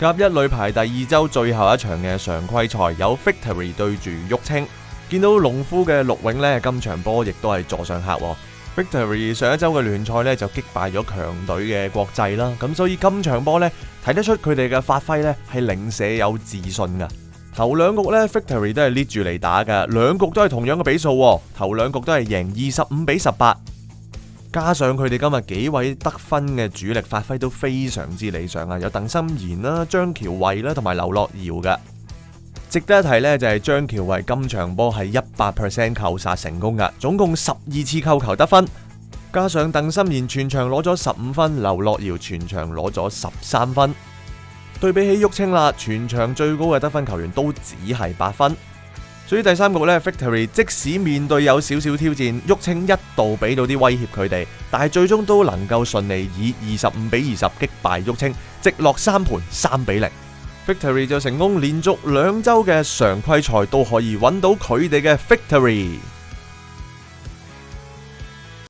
甲一女排第2周最後一場嘅常規賽，有 Victory 對住旭青。見到農夫嘅陸永呢，今場波亦都係座上客。Victory 上一周嘅聯賽呢就擊敗咗強隊嘅國際啦，咁所以今場波呢睇得出佢哋嘅發揮呢係零舍有自信噶。頭兩局呢 Victory 都係 lead 住嚟打噶，兩局都係同樣嘅比數，頭兩局都係贏25-18。加上佢哋今日幾位得分嘅主力發揮都非常之理想啊，有鄧心妍啦、張喬慧啦同埋劉樂瑤噶。值得一提呢，就係張喬慧今場波係100% 扣殺成功噶，總共12次扣球得分，加上鄧心妍全場攞咗15分，劉樂瑤全場攞咗13分。對比起旭青啦，全場最高嘅得分球員都只係8分。所以第三局呢 Victory 即使面對有少少挑戰，旭青一度俾到啲威脅佢哋，但係最終都能夠順利以25-20擊敗旭青，直落3盤3-0。Victory 就成功連續2周嘅常規賽都可以揾到佢哋嘅 Victory。